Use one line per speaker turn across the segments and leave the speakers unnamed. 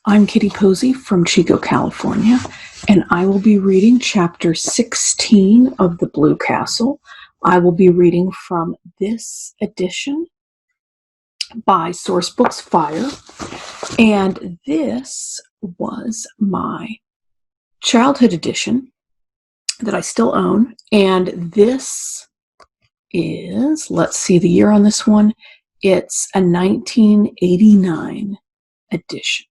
I'm Kitty Posey from Chico, California, and I will be reading Chapter 16 of The Blue Castle. I will be reading from this edition by Sourcebooks Fire, and this was my childhood edition that I still own, and this is, let's see the year on this one, it's a 1989 edition.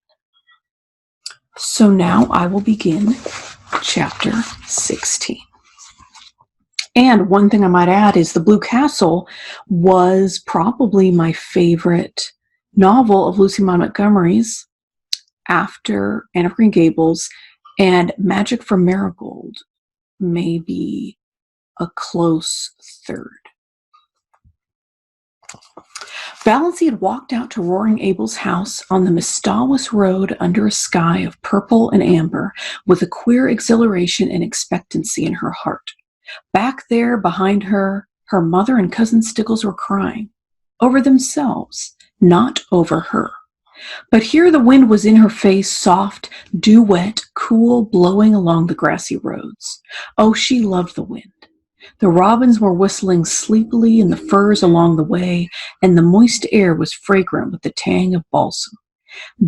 So now I will begin chapter 16. And one thing I might add is The Blue Castle was probably my favorite novel of Lucy Maud Montgomery's after Anne of Green Gables, and Magic from Marigold may be a close third. Valancy had walked out to Roaring Abel's house on the Mistawus Road under a sky of purple and amber, with a queer exhilaration and expectancy in her heart. Back there, behind her, her mother and Cousin Stickles were crying. Over themselves, not over her. But here the wind was in her face, soft, dew-wet, cool, blowing along the grassy roads. Oh, she loved the wind. The robins were whistling sleepily in the firs along the way, and the moist air was fragrant with the tang of balsam.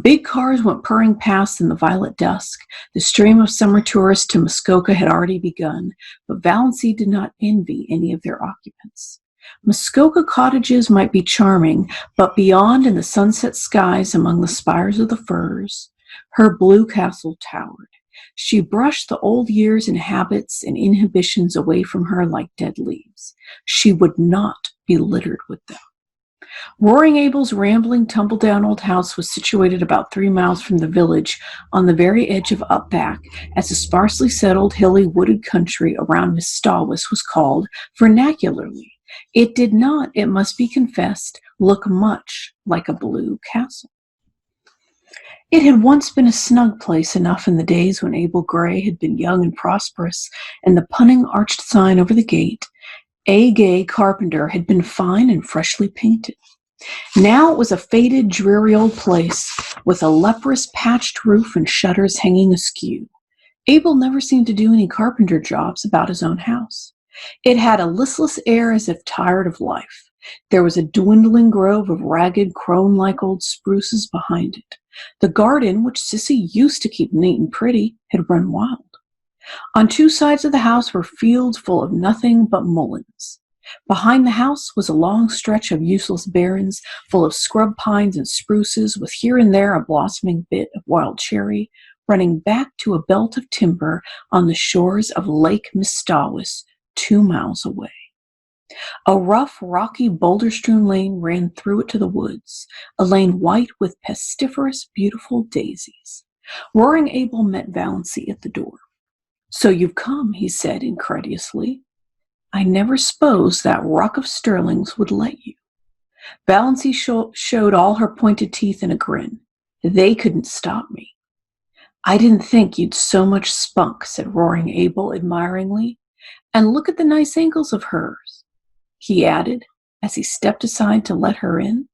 Big cars went purring past in the violet dusk. The stream of summer tourists to Muskoka had already begun, but Valancy did not envy any of their occupants. Muskoka cottages might be charming, but beyond in the sunset skies among the spires of the firs, her blue castle towered. She brushed the old years and habits and inhibitions away from her like dead leaves. She would not be littered with them. Roaring Abel's rambling, tumble-down old house was situated about 3 miles from the village, on the very edge of Upback, as the sparsely settled, hilly, wooded country around Mistawus was called vernacularly. It did not, it must be confessed, look much like a blue castle. It had once been a snug place enough in the days when Abel Gray had been young and prosperous, and the punning arched sign over the gate, A. Gay Carpenter, had been fine and freshly painted. Now it was a faded, dreary old place, with a leprous patched roof and shutters hanging askew. Abel never seemed to do any carpenter jobs about his own house. It had a listless air as if tired of life. There was a dwindling grove of ragged, crone-like old spruces behind it. The garden, which Sissy used to keep neat and pretty, had run wild. On 2 sides of the house were fields full of nothing but mulleins. Behind the house was a long stretch of useless barrens, full of scrub pines and spruces, with here and there a blossoming bit of wild cherry, running back to a belt of timber on the shores of Lake Mistawus, 2 miles away. A rough, rocky, boulder-strewn lane ran through it to the woods, a lane white with pestiferous, beautiful daisies. Roaring Abel met Valancy at the door. "So you've come," he said incredulously. "I never supposed that rock of sterlings would let you." Valancy showed all her pointed teeth in a grin. "They couldn't stop me." "I didn't think you'd so much spunk," said Roaring Abel admiringly. "And look at the nice ankles of hers," he added, as he stepped aside to let her in.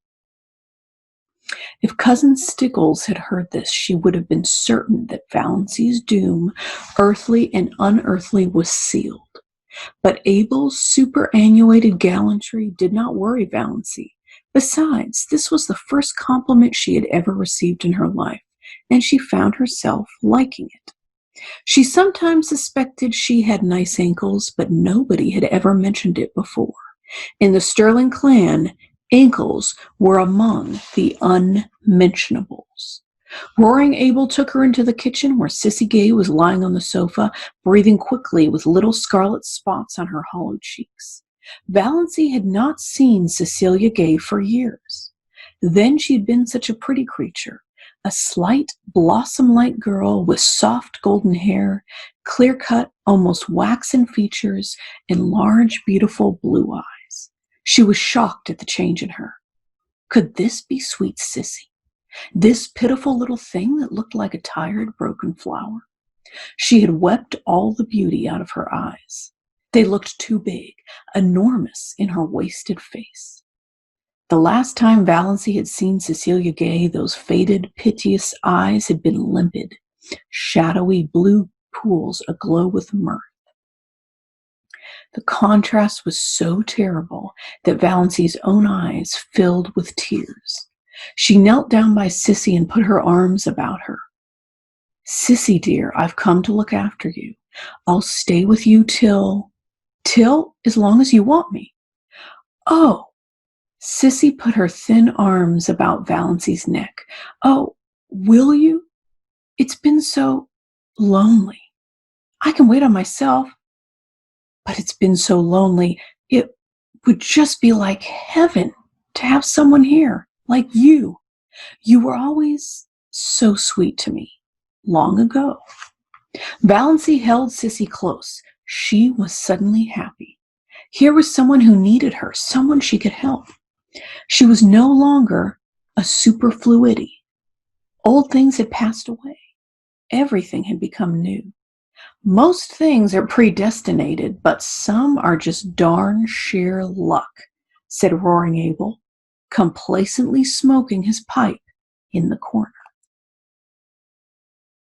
If Cousin Stickles had heard this, she would have been certain that Valancy's doom, earthly and unearthly, was sealed. But Abel's superannuated gallantry did not worry Valancy. Besides, this was the first compliment she had ever received in her life, and she found herself liking it. She sometimes suspected she had nice ankles, but nobody had ever mentioned it before. In the Sterling clan, ankles were among the unmentionables. Roaring Abel took her into the kitchen, where Sissy Gay was lying on the sofa, breathing quickly with little scarlet spots on her hollow cheeks. Valancy had not seen Cecilia Gay for years. Then she'd been such a pretty creature, a slight, blossom-like girl with soft golden hair, clear-cut, almost waxen features, and large, beautiful blue eyes. She was shocked at the change in her. Could this be sweet Sissy? This pitiful little thing that looked like a tired, broken flower? She had wept all the beauty out of her eyes. They looked too big, enormous in her wasted face. The last time Valency had seen Cecilia Gay, those faded, piteous eyes had been limpid, shadowy blue pools aglow with mirth. The contrast was so terrible that Valency's own eyes filled with tears. She knelt down by Sissy and put her arms about her. "Sissy, dear, I've come to look after you. I'll stay with you till as long as you want me." "Oh!" Sissy put her thin arms about Valency's neck. "Oh, will you? It's been so lonely. I can wait on myself, but it's been so lonely. It would just be like heaven to have someone here, like you. You were always so sweet to me, long ago." Valency held Sissy close. She was suddenly happy. Here was someone who needed her, someone she could help. She was no longer a superfluity. Old things had passed away. Everything had become new. "Most things are predestinated, but some are just darn sheer luck," said Roaring Abel, complacently smoking his pipe in the corner.